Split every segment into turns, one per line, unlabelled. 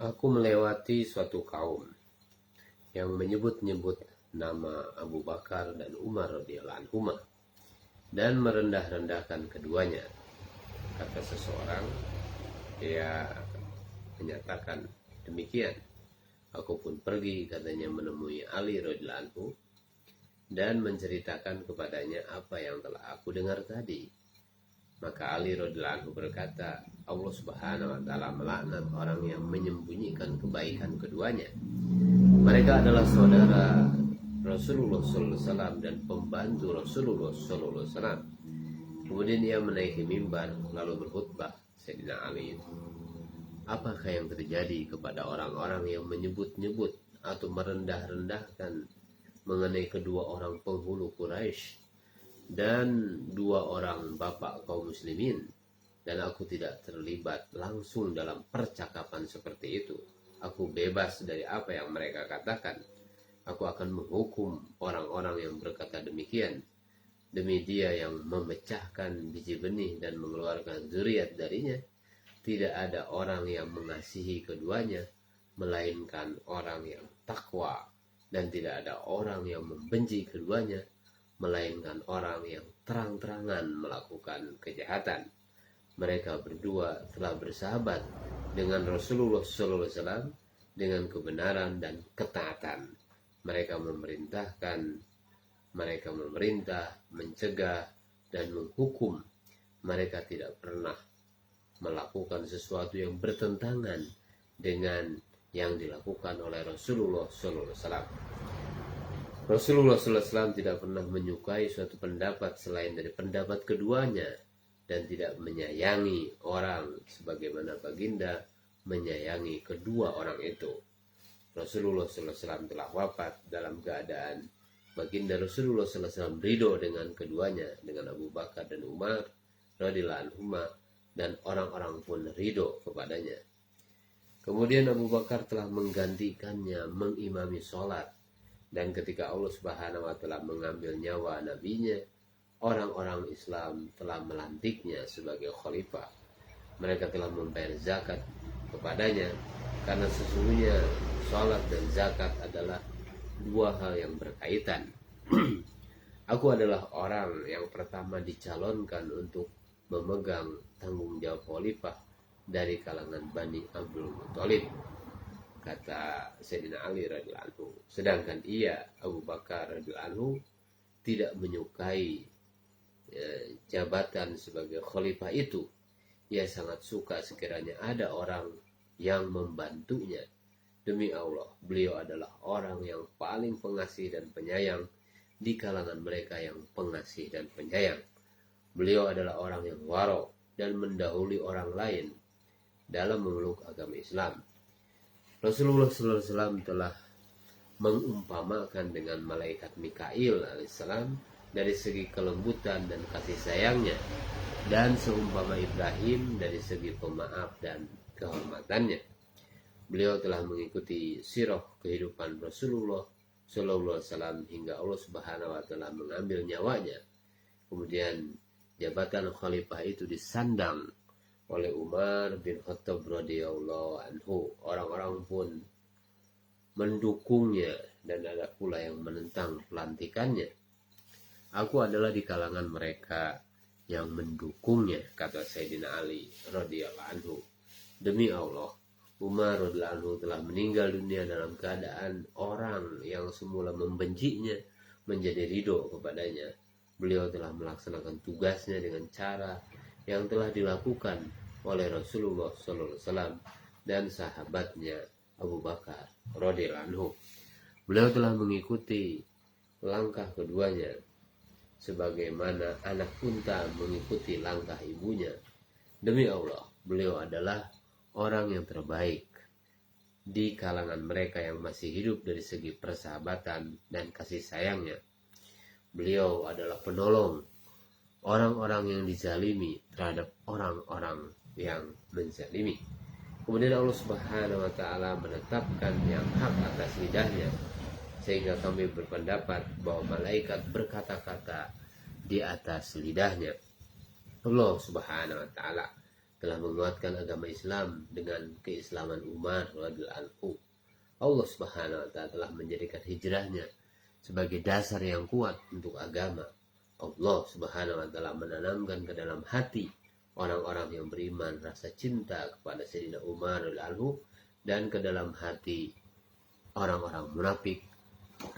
Aku melewati suatu kaum yang menyebut-nyebut nama Abu Bakar dan Umar radhiyallahu anhuma dan merendah-rendahkan keduanya. Kata seseorang, dia menyatakan demikian. Aku pun pergi, katanya, menemui Ali radhiyallahu anhu dan menceritakan kepadanya apa yang telah aku dengar tadi. Maka Ali radhiyallahu anhu berkata, Allah subhanahu wa ta'ala melaknat orang yang menyembunyikan kebaikan keduanya. Mereka adalah saudara Rasulullah SAW dan pembantu Rasulullah SAW. Kemudian ia menaiki mimbar lalu berkhutbah. Sayyidina Ali, apakah yang terjadi kepada orang-orang yang menyebut-nyebut atau merendah-rendahkan mengenai kedua orang penghulu Quraisy dan dua orang bapak kaum muslimin, dan aku tidak terlibat langsung dalam percakapan seperti itu. Aku bebas dari apa yang mereka katakan. Aku akan menghukum orang-orang yang berkata demikian. Demi dia yang memecahkan biji benih dan mengeluarkan zuriat darinya, tidak ada orang yang mengasihi keduanya melainkan orang yang takwa, dan tidak ada orang yang membenci keduanya melainkan orang yang terang-terangan melakukan kejahatan. Mereka berdua telah bersahabat dengan Rasulullah SAW dengan kebenaran dan ketaatan. Mereka memerintah, mencegah, dan menghukum. Mereka tidak pernah melakukan sesuatu yang bertentangan dengan yang dilakukan oleh Rasulullah SAW. Rasulullah SAW tidak pernah menyukai suatu pendapat selain dari pendapat keduanya, dan tidak menyayangi orang sebagaimana baginda menyayangi kedua orang itu. Rasulullah SAW telah wafat dalam keadaan baginda Rasulullah SAW ridho dengan keduanya, dengan Abu Bakar dan Umar radhiyallahu anhuma, dan orang-orang pun ridho kepadanya. Kemudian Abu Bakar telah menggantikannya mengimami sholat, dan ketika Allah Subhanahu wa ta'ala mengambil nyawa nabinya, orang-orang Islam telah melantiknya sebagai khalifah. Mereka telah membayar zakat kepadanya, karena sesungguhnya sholat dan zakat adalah dua hal yang berkaitan. Aku adalah orang yang pertama dicalonkan untuk memegang tanggung jawab khalifah dari kalangan Bani Abdul Muthalib, kata Sayyidina Ali radhiyallahu anhu. Sedangkan ia, Abu Bakar radhiyallahu anhu, tidak menyukai jabatan sebagai khalifah itu. Ia sangat suka sekiranya ada orang yang membantunya. Demi Allah, beliau adalah orang yang paling pengasih dan penyayang di kalangan mereka yang pengasih dan penyayang. Beliau adalah orang yang waro dan mendahului orang lain dalam memeluk agama Islam. Rasulullah SAW telah mengumpamakan dengan malaikat Mikail alaihissalam dari segi kelembutan dan kasih sayangnya, dan seumpama Ibrahim dari segi pemaaf dan kehormatannya. Beliau telah mengikuti sirah kehidupan Rasulullah SAW hingga Allah Subhanahu wa ta'ala mengambil nyawanya. Kemudian jabatan khalifah itu disandang oleh Umar bin Khattab radhiyallahu anhu. Orang-orang pun mendukungnya, dan ada pula yang menentang pelantikannya. Aku adalah di kalangan mereka yang mendukungnya, kata Sayyidina Ali radhiyallahu anhu. Demi Allah, Umar radhiyallahu anhu telah meninggal dunia dalam keadaan orang yang semula membencinya menjadi ridho kepadanya. Beliau telah melaksanakan tugasnya dengan cara yang telah dilakukan oleh Rasulullah SAW dan sahabatnya Abu Bakar radhiyallahu anhu. Beliau telah mengikuti langkah keduanya sebagaimana anak unta mengikuti langkah ibunya. Demi Allah, beliau adalah orang yang terbaik di kalangan mereka yang masih hidup dari segi persahabatan dan kasih sayangnya. Beliau adalah penolong orang-orang yang dizalimi terhadap orang-orang yang menzalimi. Kemudian Allah Subhanahu wa ta'ala menetapkan yang hak atas lidahnya, sehingga kami berpendapat bahwa malaikat berkata-kata di atas lidahnya. Allah Subhanahu wa ta'ala telah menguatkan agama Islam dengan keislaman Umar radhiyallahu anhu. Allah Subhanahu wa taala telah menjadikan hijrahnya sebagai dasar yang kuat untuk agama. Allah Subhanahu wa taala menanamkan ke dalam hati orang-orang yang beriman rasa cinta kepada Sayyidina Umar radhiyallahu anhu, dan ke dalam hati orang-orang munafik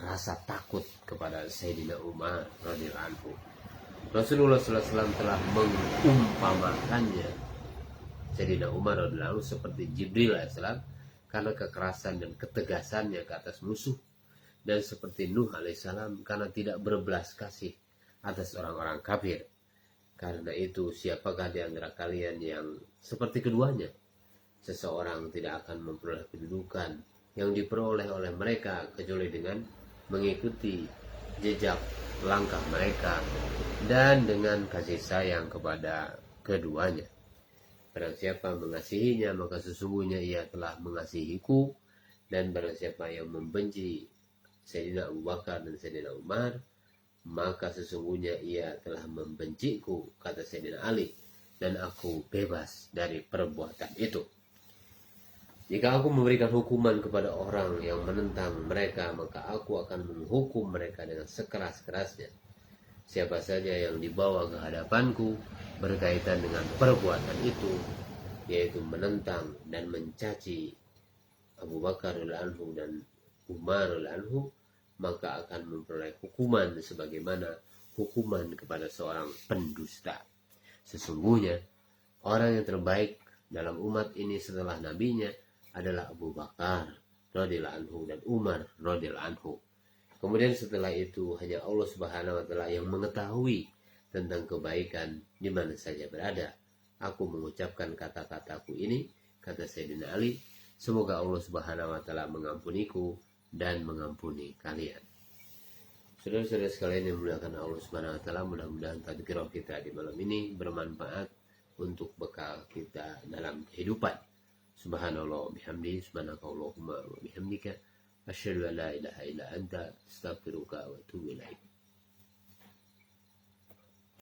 rasa takut kepada Sayyidina Umar radhiyallahu anhu. Rasulullah SAW telah mengumpamakannya Sayyidina Umar radhiyallahu anhu seperti Jibril alaihissalam karena kekerasan dan ketegasannya ke atas musuh, dan seperti Nuh alaihissalam karena tidak berbelas kasih atas orang-orang kafir. Karena itu, siapakah di antara kalian yang seperti keduanya? Seseorang tidak akan memperoleh kedudukan yang diperoleh oleh mereka kecuali dengan mengikuti jejak langkah mereka dan dengan kasih sayang kepada keduanya. Barang siapa mengasihinya, maka sesungguhnya ia telah mengasihiku, dan barang siapa yang membenci Sayyidina Abu Bakar dan Sayyidina Umar, maka sesungguhnya ia telah membenciku, kata Sayyidina Ali, dan aku bebas dari perbuatan itu. Jika aku memberikan hukuman kepada orang yang menentang mereka, maka aku akan menghukum mereka dengan sekeras-kerasnya. Siapa saja yang dibawa ke hadapanku berkaitan dengan perbuatan itu, yaitu menentang dan mencaci Abu Bakar radhiyallahu anhu dan Umar radhiyallahu anhu, maka akan memperoleh hukuman sebagaimana hukuman kepada seorang pendusta. Sesungguhnya orang yang terbaik dalam umat ini setelah nabinya adalah Abu Bakar radhiyallahu anhu dan Umar radhiyallahu anhu. Kemudian setelah itu hanya Allah Subhanahu wa taala yang mengetahui tentang kebaikan di mana saja berada. Aku mengucapkan kata-kataku ini, kata Sayyidina Ali, semoga Allah Subhanahu wa taala mengampuniku dan mengampuni kalian. Saudara-saudara sekalian yang dimuliakan Allah Subhanahu wa taala, mudah-mudahan tadzkirah kita di malam ini bermanfaat untuk bekal kita dalam kehidupan. Subhanallah bihamdi, subhanakallahumma wa bihamdika, asyhadu an la ilaha illa anta, astaghfiruka wa atubu ilaik.